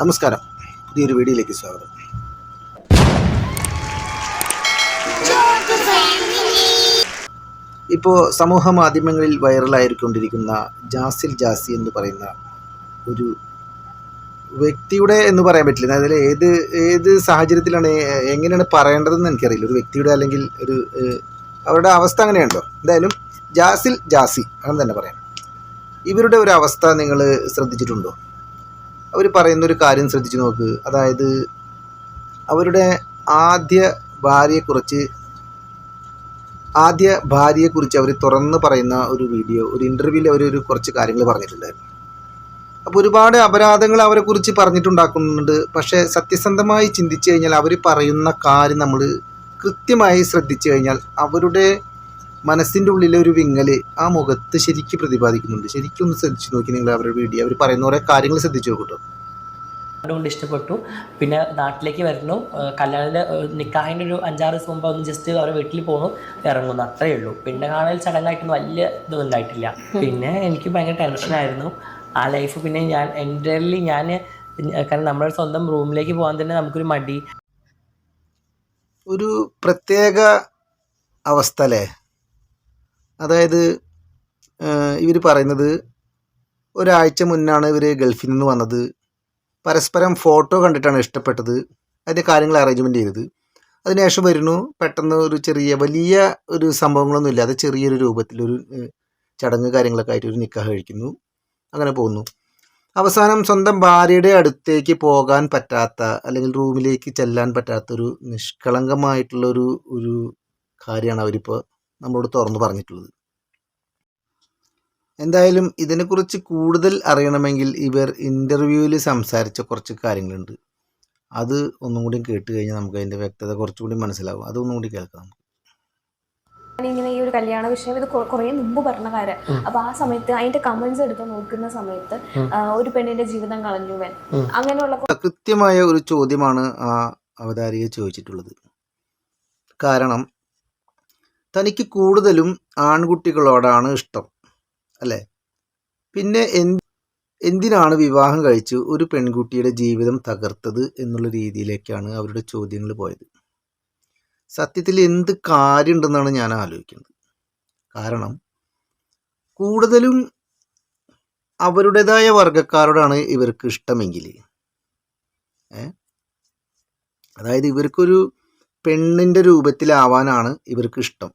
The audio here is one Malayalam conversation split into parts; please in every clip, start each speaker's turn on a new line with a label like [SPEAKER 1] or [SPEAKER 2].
[SPEAKER 1] നമസ്കാരം, പുതിയൊരു വീഡിയോയിലേക്ക് സ്വാഗതം. ഇപ്പോൾ സമൂഹ മാധ്യമങ്ങളിൽ വൈറലായിക്കൊണ്ടിരിക്കുന്ന ജാസി എന്ന് പറയുന്ന ഒരു വ്യക്തിയുടെ എന്ന് പറയാൻ പറ്റില്ല. അതിൽ ഏത് സാഹചര്യത്തിലാണ് എങ്ങനെയാണ് പറയേണ്ടതെന്ന് എനിക്കറിയില്ല. ഒരു വ്യക്തിയുടെ അല്ലെങ്കിൽ അവരുടെ അവസ്ഥ അങ്ങനെയുണ്ടോ? എന്തായാലും ജാസി അങ്ങനെ തന്നെ പറയാം. ഇവരുടെ ഒരു അവസ്ഥ നിങ്ങൾ ശ്രദ്ധിച്ചിട്ടുണ്ടോ? അവർ പറയുന്നൊരു കാര്യം ശ്രദ്ധിച്ചു നോക്ക്. അതായത് അവരുടെ ആദ്യ ഭാര്യയെക്കുറിച്ച് അവർ തുറന്ന് പറയുന്ന ഒരു വീഡിയോ, ഒരു ഇൻ്റർവ്യൂവിൽ അവർ കുറച്ച് കാര്യങ്ങൾ പറഞ്ഞിട്ടുണ്ടായിരുന്നു. അപ്പോൾ ഒരുപാട് അപരാധങ്ങൾ അവരെക്കുറിച്ച് പറഞ്ഞിട്ടുണ്ടാക്കുന്നുണ്ട്. പക്ഷേ സത്യസന്ധമായി ചിന്തിച്ചു കഴിഞ്ഞാൽ അവർ പറയുന്ന കാര്യം നമ്മൾ കൃത്യമായി ശ്രദ്ധിച്ചു കഴിഞ്ഞാൽ അവരുടെ മനസ്സിൻ്റെ ഉള്ളിലെ ഒരു വിങ്ങൽ ആ മുഖത്ത് ശരിക്കും പ്രതിപാദിക്കുന്നുണ്ട്. ശരിക്കും ഒന്ന് ശ്രദ്ധിച്ചു നോക്കി നിങ്ങൾ അവരുടെ വീഡിയോ. അവർ പറയുന്ന കുറേ കാര്യങ്ങൾ ശ്രദ്ധിച്ചു നോക്കട്ടോ.
[SPEAKER 2] കൊണ്ട് ഇഷ്ടപ്പെട്ടു. പിന്നെ നാട്ടിലേക്ക് വരുന്നു, കല്യാണത്തിൻ്റെ നിക്കാഹിൻ്റെ ഒരു 5-6 ദിവസം മുമ്പ് ഒന്ന് ജസ്റ്റ് അവരെ വീട്ടിൽ പോകുന്നു, ഇറങ്ങുന്നു, അത്രയേ ഉള്ളൂ. പിന്നെ കാണൽ ചടങ്ങായിട്ടൊന്നും വലിയ ഇതൊന്നും ഉണ്ടായിട്ടില്ല. പിന്നെ എനിക്ക് ഭയങ്കര ടെൻഷനായിരുന്നു ആ ലൈഫ്. പിന്നെ ഞാൻ കാരണം നമ്മുടെ സ്വന്തം റൂമിലേക്ക് പോകാൻ തന്നെ നമുക്കൊരു മടി,
[SPEAKER 1] ഒരു പ്രത്യേക അവസ്ഥ അല്ലേ? അതായത് ഇവർ പറയുന്നത് ഒരാഴ്ച മുന്നാണ് ഇവർ ഗൾഫിൽ നിന്ന് വന്നത്. പരസ്പരം ഫോട്ടോ കണ്ടിട്ടാണ് ഇഷ്ടപ്പെട്ടത്. അതിൻ്റെ കാര്യങ്ങൾ അറേഞ്ച്മെൻറ്റ് ചെയ്തത്. അതിനുശേഷം വരുന്നു, പെട്ടെന്ന് ഒരു വലിയ ഒരു സംഭവങ്ങളൊന്നും ഇല്ലാതെ ചെറിയൊരു രൂപത്തിലൊരു ചടങ്ങ് കാര്യങ്ങളൊക്കെ ആയിട്ട് ഒരു നിക്കാഹ് കഴിക്കുന്നു. അങ്ങനെ പോകുന്നു. അവസാനം സ്വന്തം ഭാര്യയുടെ അടുത്തേക്ക് പോകാൻ പറ്റാത്ത അല്ലെങ്കിൽ റൂമിലേക്ക് ചെല്ലാൻ പറ്റാത്തൊരു നിഷ്കളങ്കമായിട്ടുള്ളൊരു കാര്യമാണ് അവരിപ്പോൾ നമ്മളോട് തുറന്നു പറഞ്ഞിട്ടുള്ളത്. എന്തായാലും ഇതിനെക്കുറിച്ച് കൂടുതൽ അറിയണമെങ്കിൽ ഇവർ ഇൻ്റർവ്യൂവിൽ സംസാരിച്ച കുറച്ച് കാര്യങ്ങളുണ്ട്. അത് ഒന്നും കൂടി കേട്ട് കഴിഞ്ഞാൽ നമുക്ക് അതിൻ്റെ വ്യക്തത കുറച്ചുകൂടി മനസ്സിലാവും. അതൊന്നും കൂടി കേൾക്കാം.
[SPEAKER 3] ഇങ്ങനെ ഈ ഒരു കല്യാണ വിഷയം ഇത് കുറേ മുമ്പ് പറഞ്ഞ കാര്യം. അപ്പൊ ആ സമയത്ത് അതിന്റെ കമന്റ്സ് എടുത്ത് നോക്കുന്ന സമയത്ത് ഒരു പെണ്ണിന്റെ ജീവിതം കളഞ്ഞുവൻ അങ്ങനെയുള്ള
[SPEAKER 1] കൃത്യമായ ഒരു ചോദ്യമാണ് ആ അവതാരിക ചോദിച്ചിട്ടുള്ളത്. കാരണം തനിക്ക് കൂടുതലും ആൺകുട്ടികളോടാണ് ഇഷ്ടം അല്ലേ? പിന്നെ എന്തിനാണ് വിവാഹം കഴിച്ച് ഒരു പെൺകുട്ടിയുടെ ജീവിതം തകർത്തത് എന്നുള്ള രീതിയിലേക്കാണ് അവരുടെ ചോദ്യങ്ങൾ പോയത്. സത്യത്തിൽ എന്ത് കാര്യമുണ്ടെന്നാണ് ഞാൻ ആലോചിക്കുന്നത്. കാരണം കൂടുതലും അവരുടേതായ വർഗക്കാരോടാണ് ഇവർക്ക് ഇഷ്ടമെങ്കിൽ, അതായത് ഇവർക്കൊരു പെണ്ണിൻ്റെ രൂപത്തിലാവാനാണ് ഇവർക്ക് ഇഷ്ടം.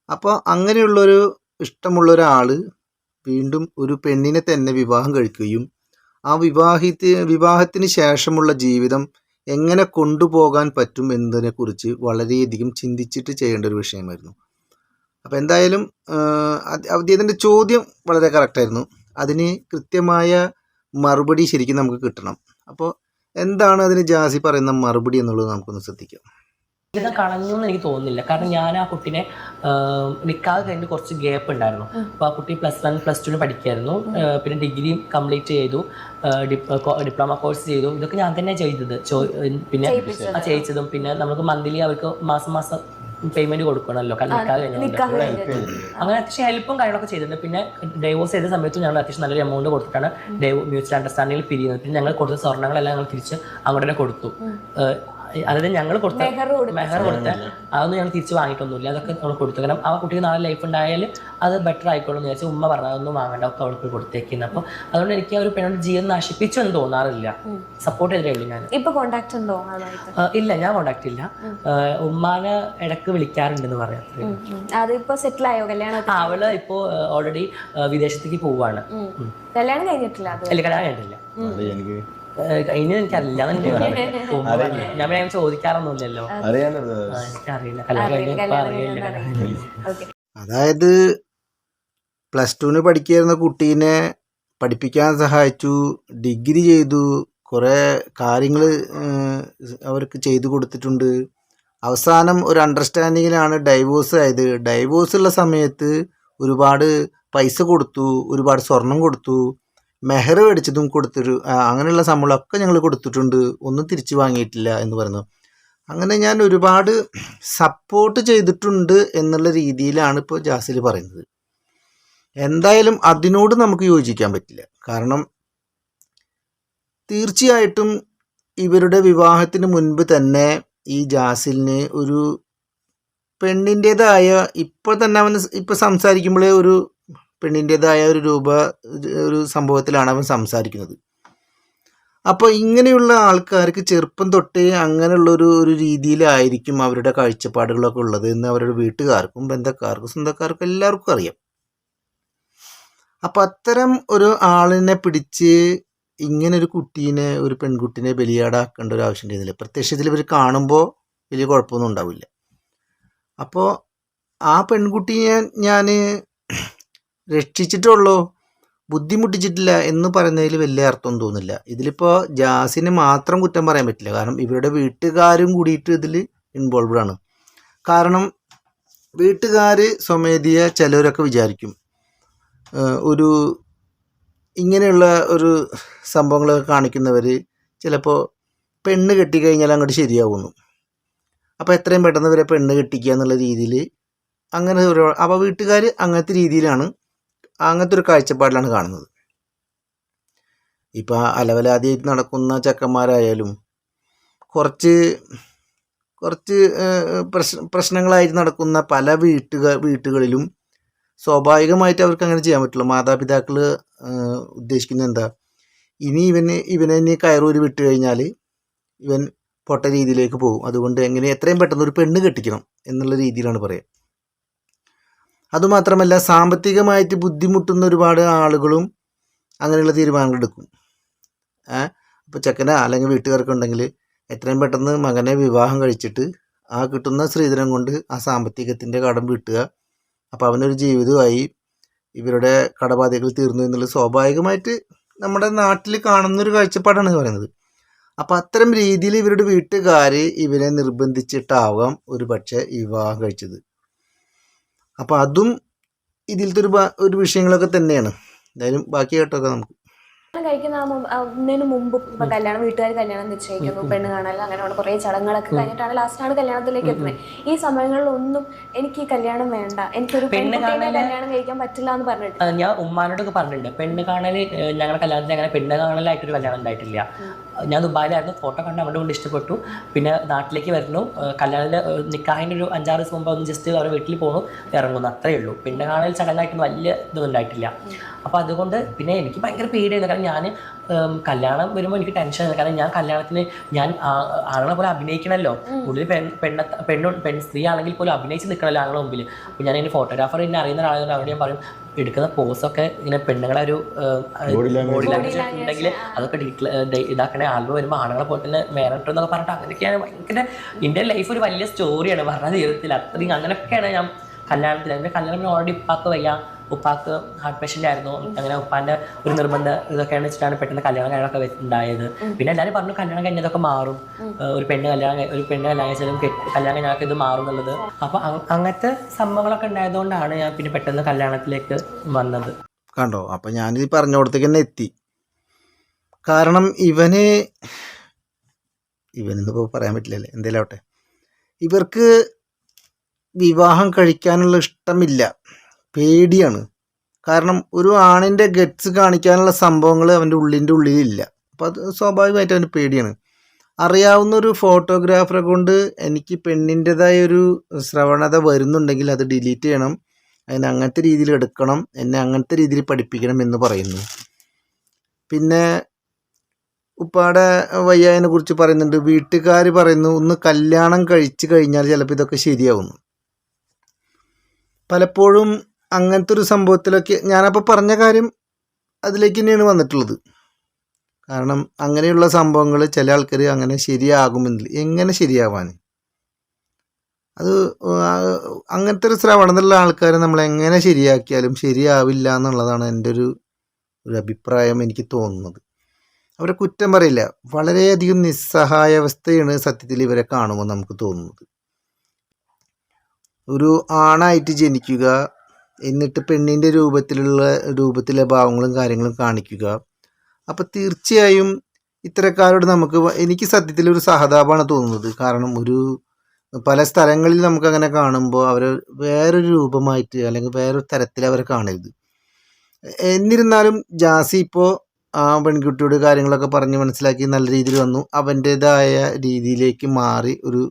[SPEAKER 1] അപ്പോൾ അങ്ങനെയുള്ളൊരു ഇഷ്ടമുള്ള ഒരാൾ വീണ്ടും ഒരു പെണ്ണിനെ തന്നെ വിവാഹം കഴിക്കുകയും ആ വിവാഹത്തിന് ശേഷമുള്ള ജീവിതം എങ്ങനെ കൊണ്ടുപോകാൻ പറ്റും എന്നതിനെക്കുറിച്ച് വളരെയധികം ചിന്തിച്ചിട്ട് ചെയ്യേണ്ട ഒരു വിഷയമായിരുന്നു. അപ്പോൾ എന്തായാലും അദ്ദേഹത്തിൻ്റെ ചോദ്യം വളരെ കറക്റ്റായിരുന്നു. അതിന് കൃത്യമായ മറുപടി ശരിക്കും നമുക്ക് കിട്ടണം. അപ്പോൾ എന്താണ് അതിന് ജാസി പറയുന്ന മറുപടി എന്നുള്ളത് നമുക്കൊന്ന് ശ്രദ്ധിക്കാം.
[SPEAKER 2] ജീവിതം കളഞ്ഞു എന്ന് എനിക്ക് തോന്നുന്നില്ല. കാരണം ഞാൻ ആ കുട്ടീനെ നിക്കാഹ് കഴിഞ്ഞ് കുറച്ച് ഗ്യാപ്പ് ഉണ്ടായിരുന്നു. അപ്പോൾ ആ കുട്ടി +1 +2 പഠിക്കായിരുന്നു. പിന്നെ ഡിഗ്രി കംപ്ലീറ്റ് ചെയ്തു, ഡിപ്ലോമ കോഴ്സ് ചെയ്തു. ഇതൊക്കെ ഞാൻ തന്നെ ചെയ്തത്. പിന്നെ ചെയ്യിച്ചതും പിന്നെ നമുക്ക് മന്ത്ലി അവർക്ക് മാസം പേയ്മെന്റ് കൊടുക്കണമല്ലോ നിക്കാഹ് കഴിഞ്ഞുകൊണ്ട്. അങ്ങനെ അത്യാവശ്യം ഹെൽപ്പും കാര്യങ്ങളൊക്കെ ചെയ്തിട്ടുണ്ട്. പിന്നെ ഡൈവോഴ്സ് ചെയ്ത സമയത്തും ഞങ്ങൾ അത്യാവശ്യം നല്ലൊരു എമൗണ്ട് കൊടുത്തിട്ടാണ് മ്യൂച്വൽ അണ്ടർസ്റ്റാൻഡിങ്ങിൽ പിരിയുന്നത്. പിന്നെ ഞങ്ങൾ കൊടുത്ത സ്വർണ്ണങ്ങളെല്ലാം ഞങ്ങൾ തിരിച്ച് അങ്ങോട്ട് തന്നെ കൊടുത്തു. അതായത് ഞങ്ങൾ കൊടുത്ത മെഹർ കൊടുത്ത അതൊന്നും ഞങ്ങൾ തിരിച്ച് വാങ്ങിയിട്ടൊന്നുമില്ല. അതൊക്കെ നമ്മൾ കൊടുത്തു. കാരണം ആ കുട്ടിക്ക് നാളെ ലൈഫ് ഉണ്ടായാൽ അത് ബെറ്റർ ആയിക്കോളും എന്ന് വിചാരിച്ചു ഉമ്മ പറഞ്ഞാൽ അതൊന്നും വാങ്ങേണ്ട, ഒക്കെ അവൾക്ക് പോയി കൊടുത്തേക്കുന്നത്. അപ്പോൾ അതുകൊണ്ട് എനിക്ക് ആ ഒരു പെണ്ണോട് ജീവിതം നശിപ്പിച്ചു എന്ന് തോന്നാറില്ല. സപ്പോർട്ട് ചെയ്തേ ഉള്ളൂ. ഞാൻ
[SPEAKER 3] ഇപ്പൊ കോണ്ടാക്ട് ഉണ്ടോ?
[SPEAKER 2] ഇല്ല, ഞാൻ കോണ്ടാക്ട് ഇല്ല. ഉമ്മാനെ ഇടക്ക് വിളിക്കാറുണ്ടെന്ന് പറയാം.
[SPEAKER 3] അതിപ്പോ സെറ്റിൽ ആയോ? കല്യാണം
[SPEAKER 2] അവള് ഇപ്പോ ഓൾറെഡി വിദേശത്തേക്ക് പോവാണ്.
[SPEAKER 3] കല്യാണം കഴിഞ്ഞിട്ടില്ല?
[SPEAKER 2] അല്ല, കല്യാണം കഴിഞ്ഞിട്ടില്ല. ഇനി എനിക്കറിയില്ല. ഞാൻ ചോദിക്കാറൊന്നുമില്ലല്ലോ, എനിക്കറിയില്ല.
[SPEAKER 1] അതായത് +2 പഠിക്കുന്ന കുട്ടീനെ പഠിപ്പിക്കാൻ സഹായിച്ചു, ഡിഗ്രി ചെയ്തു, കുറേ കാര്യങ്ങൾ അവർക്ക് ചെയ്തു കൊടുത്തിട്ടുണ്ട്. അവസാനം ഒരു അണ്ടർസ്റ്റാൻഡിങ്ങിലാണ് ഡൈവോഴ്സ് ആയത്. ഡൈവോഴ്സ് ഉള്ള സമയത്ത് ഒരുപാട് പൈസ കൊടുത്തു, ഒരുപാട് സ്വർണം കൊടുത്തു, മെഹർ മേടിച്ചതും കൊടുത്തൊരു അങ്ങനെയുള്ള സംഭവങ്ങളൊക്കെ ഞങ്ങൾ കൊടുത്തിട്ടുണ്ട്, ഒന്നും തിരിച്ചു വാങ്ങിയിട്ടില്ല എന്ന് പറയുന്നു. അങ്ങനെ ഞാൻ ഒരുപാട് സപ്പോർട്ട് ചെയ്തിട്ടുണ്ട് എന്നുള്ള രീതിയിലാണ് ഇപ്പോൾ ജാസിൽ പറയുന്നത്. എന്തായാലും അതിനോട് നമുക്ക് യോജിക്കാൻ പറ്റില്ല. കാരണം തീർച്ചയായിട്ടും ഇവരുടെ വിവാഹത്തിന് മുൻപ് തന്നെ ഈ ജാസിലിന് ഒരു പെണ്ണിൻ്റേതായ ഇപ്പോൾ തന്നെ അവൻ ഇപ്പോൾ സംസാരിക്കുമ്പോഴേ ഒരു പെണ്ണിൻ്റേതായ ഒരു സംഭവത്തിലാണ് അവൻ സംസാരിക്കുന്നത്. അപ്പോൾ ഇങ്ങനെയുള്ള ആൾക്കാർക്ക് ചെറുപ്പം തൊട്ടേ അങ്ങനെയുള്ളൊരു രീതിയിലായിരിക്കും അവരുടെ കാഴ്ചപ്പാടുകളൊക്കെ ഉള്ളത് എന്ന് അവരുടെ വീട്ടുകാർക്കും ബന്ധക്കാർക്കും സ്വന്തക്കാർക്കും എല്ലാവർക്കും അറിയാം. അപ്പം അത്തരം ഒരു ആളിനെ പിടിച്ച് ഇങ്ങനെ ഒരു പെൺകുട്ടീനെ ബലിയാടാക്കേണ്ട ഒരു ആവശ്യം ഉണ്ടായിരുന്നില്ല. പ്രത്യക്ഷത്തിൽ ഇവർ കാണുമ്പോൾ വലിയ കുഴപ്പമൊന്നും ഉണ്ടാവില്ല. അപ്പോൾ ആ പെൺകുട്ടിയെ ഞാൻ രക്ഷിച്ചിട്ടുള്ളൂ, ബുദ്ധിമുട്ടിച്ചിട്ടില്ല എന്ന് പറയുന്നതിൽ വലിയ അർത്ഥം തോന്നുന്നില്ല. ഇതിലിപ്പോൾ ജാസിന് മാത്രം കുറ്റം പറയാൻ പറ്റില്ല. കാരണം ഇവരുടെ വീട്ടുകാരും കൂടിയിട്ട് ഇതിൽ ഇൻവോൾവ്ഡ് ആണ്. കാരണം വീട്ടുകാർ സ്വമേധയ ചിലവരൊക്കെ വിചാരിക്കും ഒരു ഇങ്ങനെയുള്ള ഒരു സംഭവങ്ങളൊക്കെ കാണിക്കുന്നവർ ചിലപ്പോൾ പെണ്ണ് കെട്ടിക്കഴിഞ്ഞാൽ അങ്ങോട്ട് ശരിയാവുന്നു. അപ്പോൾ എത്രയും പെട്ടെന്ന് ഇവരെ പെണ്ണ് കെട്ടിക്കുക എന്നുള്ള രീതിയിൽ അങ്ങനെ അപ്പോൾ വീട്ടുകാർ അങ്ങനത്തെ രീതിയിലാണ്, അങ്ങനത്തെ ഒരു കാഴ്ചപ്പാടിലാണ് കാണുന്നത്. ഇപ്പോൾ അലവലാതിയായിട്ട് നടക്കുന്ന ചെക്കന്മാരായാലും കുറച്ച് പ്രശ്നങ്ങളായിട്ട് നടക്കുന്ന പല വീട്ടുകളിലും സ്വാഭാവികമായിട്ട് അവർക്ക് അങ്ങനെ ചെയ്യാൻ പറ്റുള്ളൂ. മാതാപിതാക്കൾ ഉദ്ദേശിക്കുന്നത് എന്താ, ഇനി ഇവനെ കയറൂരി വിട്ട് കഴിഞ്ഞാൽ ഇവൻ പൊട്ട രീതിയിലേക്ക് പോകും, അതുകൊണ്ട് എത്രയും പെട്ടെന്ന് ഒരു പെണ്ണ് കെട്ടിക്കണം എന്നുള്ള രീതിയിലാണ് പറയുക. അതുമാത്രമല്ല സാമ്പത്തികമായിട്ട് ബുദ്ധിമുട്ടുന്ന ഒരുപാട് ആളുകളും അങ്ങനെയുള്ള തീരുമാനങ്ങൾ എടുക്കും. അപ്പോൾ ചെക്കന അല്ലെങ്കിൽ വീട്ടുകാർക്കുണ്ടെങ്കിൽ എത്രയും പെട്ടെന്ന് മകനെ വിവാഹം കഴിച്ചിട്ട് ആ കിട്ടുന്ന സ്ത്രീധനം കൊണ്ട് ആ സാമ്പത്തികത്തിൻ്റെ കടം വീട്ടുക, അപ്പോൾ അവനൊരു ജീവിതമായി ഇവരുടെ കടബാധ്യതകൾ തീർന്നു എന്നുള്ളത് സ്വാഭാവികമായിട്ട് നമ്മുടെ നാട്ടിൽ കാണുന്നൊരു കാഴ്ചപ്പാടാണ് പറയുന്നത്. അപ്പം അത്തരം രീതിയിൽ ഇവരുടെ വീട്ടുകാർ ഇവരെ നിർബന്ധിച്ചിട്ടാവാം ഒരു പക്ഷേ വിവാഹം കഴിച്ചത്. അപ്പോൾ അതും ഇതിലത്തെ ഒരു വിഷയങ്ങളൊക്കെ തന്നെയാണ്. എന്തായാലും ബാക്കി കേട്ടൊക്കെ നമുക്ക്
[SPEAKER 3] കഴിക്കുന്നതിന് മുമ്പ് ഇപ്പൊ വീട്ടുകാർ കല്യാണം നിശ്ചയിക്കുന്നു, പെണ്ണ് കാണാൻ അങ്ങനെയുള്ള കുറെ ചടങ്ങുകളൊക്കെ കഴിഞ്ഞിട്ടാണ് ലാസ്റ്റാണ് കല്യാണത്തിലേക്ക് എത്തുന്നത്. ഈ സമയങ്ങളിലൊന്നും എനിക്ക് ഈ കല്യാണം വേണ്ട, എനിക്കൊരു പെൺകുട്ടീനെ കല്യാണം കഴിക്കാൻ പറ്റില്ല എന്ന് പറഞ്ഞിട്ട്
[SPEAKER 2] ഞാൻ ഉമ്മാനോടൊക്കെ പറഞ്ഞിട്ടുണ്ട്. പെണ്ണ് കാണല് ഞങ്ങളുടെ കല്യാണത്തിന് അങ്ങനെ പെണ്ണ് കാണലായിട്ടൊരു കല്യാണം ഉണ്ടായിട്ടില്ല. ഞാൻ ദുബായിലായിരുന്നു, ഫോട്ടോ കണ്ട് അങ്ങോട്ട് കൊണ്ട് ഇഷ്ടപ്പെട്ടു. പിന്നെ നാട്ടിലേക്ക് വരുന്നു, കല്യാണത്തിൻ്റെ നിക്കാഹിൻ്റെ ഒരു 5-6 ദിവസം മുമ്പ് ഒന്ന് ജസ്റ്റ് അവരുടെ വീട്ടിൽ പോകുന്നു, ഇറങ്ങുന്നു, അത്രയേ ഉള്ളൂ. പെണ്ണ് കാണൽ ചടങ്ങായിട്ടൊന്നും വലിയ ഇതൊന്നും ഉണ്ടായിട്ടില്ല. അപ്പോൾ അതുകൊണ്ട് പിന്നെ എനിക്ക് ഭയങ്കര പേടിയായിരുന്നു. കാരണം ഞാൻ കല്യാണം വരുമ്പോൾ എനിക്ക് ടെൻഷനാണ്. കാരണം ഞാൻ കല്യാണത്തിന് ആളുകളെ പോലെ അഭിനയിക്കണമല്ലോ. ഉള്ളിൽ സ്ത്രീ ആണെങ്കിൽ പോലും അഭിനയിച്ച് നിൽക്കണമല്ലോ ആളുടെ മുമ്പിൽ. അപ്പോൾ ഞാൻ അതിൻ്റെ ഫോട്ടോഗ്രാഫർ എന്നെ അറിയുന്ന ഒരാളായതുകൊണ്ട് അവിടെ ഞാൻ പറയും, എടുക്കുന്ന പോസൊക്കെ ഇങ്ങനെ പെണ്ണുങ്ങളെ ഒരു ബോഡി ലാംഗ്വേജ് ഉണ്ടെങ്കിൽ അതൊക്കെ ഇതാക്കണേ, ആൽബം വരുമ്പോൾ ആണുങ്ങളെ പോലെ തന്നെ വേറിട്ടെന്നൊക്കെ പറഞ്ഞിട്ട് അങ്ങനെയൊക്കെയാണ്. ഭയങ്കര എൻ്റെ ലൈഫ് ഒരു വലിയ സ്റ്റോറിയാണ് പറഞ്ഞ ജീവിതത്തിൽ. അത്രയും അങ്ങനെയൊക്കെയാണ് ഞാൻ കല്യാണത്തിൽ. എൻ്റെ കല്യാണം ഓൾറെഡി ഉപ്പാക്ക് വയ്യ, ഉപ്പാക്ക് ഹാർട്ട് പേഷ്യൻ്റ് ആയിരുന്നു. അങ്ങനെ ഉപ്പാൻ്റെ ഒരു നിർബന്ധം ഇതൊക്കെയാണ് വെച്ചിട്ടാണ് പെട്ടെന്ന് കല്യാണം കാര്യങ്ങളൊക്കെ ഉണ്ടായത്. പിന്നെ എല്ലാവരും പറഞ്ഞു കല്യാണം കഴിഞ്ഞതൊക്കെ മാറും, ഒരു പെണ്ണ് കല്യാണം കഴിച്ചാലും കല്യാണം കഴിഞ്ഞാൽ ഇത് മാറും എന്നുള്ളത്. അപ്പോൾ അങ്ങനത്തെ സംഭവങ്ങളൊക്കെ ഉണ്ടായതുകൊണ്ടാണ് ഞാൻ പിന്നെ പെട്ടെന്ന് കല്യാണത്തിലേക്ക് വന്നത്.
[SPEAKER 1] കണ്ടോ, അപ്പം ഞാനിത് പറഞ്ഞോടത്തേക്ക് തന്നെ എത്തി. കാരണം ഇവനെന്നിപ്പോൾ പറയാൻ പറ്റില്ലല്ലേ, എന്തേലും ആവട്ടെ, ഇവർക്ക് വിവാഹം കഴിക്കാനുള്ള ഇഷ്ടമില്ല, പേടിയാണ്. കാരണം ഒരു ആണിൻ്റെ ഗട്ട്സ് കാണിക്കാനുള്ള സംഭവങ്ങൾ അവൻ്റെ ഉള്ളിലില്ല. അപ്പോൾ അത് സ്വാഭാവികമായിട്ട് അവന് പേടിയാണ്. അറിയാവുന്ന ഒരു ഫോട്ടോഗ്രാഫറെ കൊണ്ട് എനിക്ക് പെണ്ണിൻ്റെതായ ഒരു ശ്രവണത വരുന്നുണ്ടെങ്കിൽ അത് ഡിലീറ്റ് ചെയ്യണം, അതിനെ അങ്ങനത്തെ രീതിയിൽ എടുക്കണം, എന്നെ അങ്ങനത്തെ രീതിയിൽ പഠിപ്പിക്കണം എന്ന് പറയുന്നു. പിന്നെ ഉപ്പാടെ വയ്യായതിനെ കുറിച്ച് പറയുന്നുണ്ട്. വീട്ടുകാർ പറയുന്നു ഒന്ന് കല്യാണം കഴിച്ചു കഴിഞ്ഞാൽ ചിലപ്പോൾ ഇതൊക്കെ ശരിയാവുന്നു. പലപ്പോഴും അങ്ങനത്തെ ഒരു സംഭവത്തിലൊക്കെ ഞാനപ്പോൾ പറഞ്ഞ കാര്യം അതിലേക്ക് തന്നെയാണ് വന്നിട്ടുള്ളത്. കാരണം അങ്ങനെയുള്ള സംഭവങ്ങൾ ചില ആൾക്കാർ അങ്ങനെ ശരിയാകുമെന്നില്ല. എങ്ങനെ ശരിയാവാൻ? അത് അങ്ങനത്തെ ഒരു ശ്രവണമുള്ള ആൾക്കാരെ നമ്മൾ എങ്ങനെ ശരിയാക്കിയാലും ശരിയാവില്ല എന്നുള്ളതാണ് എൻ്റെ ഒരു അഭിപ്രായം എനിക്ക് തോന്നുന്നത്. അവരെ കുറ്റം പറയില്ല, വളരെയധികം നിസ്സഹായാവസ്ഥയാണ് സത്യത്തിൽ ഇവരെ കാണുമ്പോൾ നമുക്ക് തോന്നുന്നത്. ഒരു ആണായിട്ട് ജനിക്കുക, എന്നിട്ട് പെണ്ണിൻ്റെ രൂപത്തിലെ ഭാവങ്ങളും കാര്യങ്ങളും കാണിക്കുക. അപ്പോൾ തീർച്ചയായും ഇത്തരക്കാരോട് എനിക്ക് സത്യത്തിൽ ഒരു സഹതാപമാണ് തോന്നുന്നത്. കാരണം പല സ്ഥലങ്ങളിൽ നമുക്കങ്ങനെ കാണുമ്പോൾ അവർ വേറൊരു രൂപമായിട്ട് അല്ലെങ്കിൽ വേറൊരു തരത്തിൽ അവരെ കാണരുത്. എന്നിരുന്നാലും ജാസി ഇപ്പോൾ ആ പെൺകുട്ടിയോട് കാര്യങ്ങളൊക്കെ പറഞ്ഞ് മനസ്സിലാക്കി നല്ല രീതിയിൽ വന്നു. അവൻ്റേതായ രീതിയിലേക്ക് മാറി ഒരു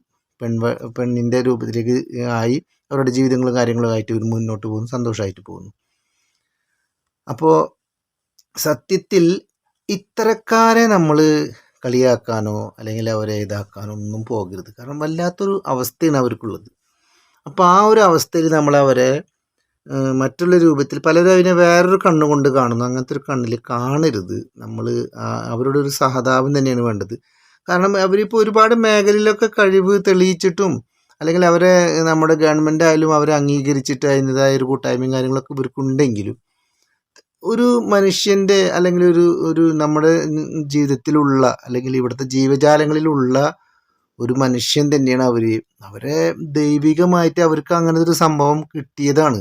[SPEAKER 1] പെണ്ണിൻ്റെ രൂപത്തിലേക്ക് ആയി അവരുടെ ജീവിതങ്ങളും കാര്യങ്ങളും ആയിട്ട് ഇവർ മുന്നോട്ട് പോകുന്നു, സന്തോഷമായിട്ട് പോകുന്നു. അപ്പോൾ സത്യത്തിൽ ഇത്തരക്കാരെ നമ്മൾ കളിയാക്കാനോ അല്ലെങ്കിൽ അവരെ ഇതാക്കാനോ ഒന്നും പോകരുത്. കാരണം വല്ലാത്തൊരു അവസ്ഥയാണ് അവർക്കുള്ളത്. അപ്പോൾ ആ ഒരു അവസ്ഥയിൽ നമ്മളവരെ മറ്റുള്ള രൂപത്തിൽ പലരും അതിനെ വേറൊരു കണ്ണുകൊണ്ട് കാണുന്നു. അങ്ങനത്തെ ഒരു കണ്ണിൽ കാണരുത്. നമ്മൾ അവരോടൊരു സഹതാപം തന്നെയാണ് വേണ്ടത്. കാരണം അവരിപ്പോൾ ഒരുപാട് മേഖലയിലൊക്കെ കഴിവ് തെളിയിച്ചിട്ടും അല്ലെങ്കിൽ അവരെ നമ്മുടെ ഗവൺമെൻറ് ആയാലും അവരെ അംഗീകരിച്ചിട്ട് അതിൻ്റെതായ ഒരു കൂട്ടായ്മയും കാര്യങ്ങളൊക്കെ ഇവർക്കുണ്ടെങ്കിലും ഒരു മനുഷ്യൻ്റെ അല്ലെങ്കിൽ ഒരു നമ്മുടെ ജീവിതത്തിലുള്ള അല്ലെങ്കിൽ ഇവിടുത്തെ ജീവജാലങ്ങളിലുള്ള ഒരു മനുഷ്യൻ തന്നെയാണ് അവരെ ദൈവികമായിട്ട് അവർക്ക് അങ്ങനെ ഒരു സംഭവം കിട്ടിയതാണ്.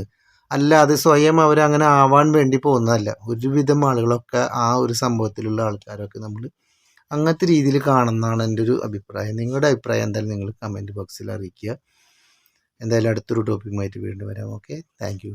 [SPEAKER 1] അല്ലാതെ സ്വയം അവരങ്ങനെ ആവാൻ വേണ്ടി പോകുന്നതല്ല. ഒരുവിധം ആളുകളൊക്കെ ആ ഒരു സംഭവത്തിലുള്ള ആൾക്കാരൊക്കെ നമ്മൾ അങ്ങനത്തെ രീതിയിൽ കാണുന്നതാണ് എൻ്റെ ഒരു അഭിപ്രായം. നിങ്ങളുടെ അഭിപ്രായം എന്തായാലും നിങ്ങൾ കമൻറ്റ് ബോക്സിൽ അറിയിക്കുക. എന്തായാലും അടുത്തൊരു ടോപ്പിക്കുമായിട്ട് വീണ്ടും വരാം. Okay, thank you.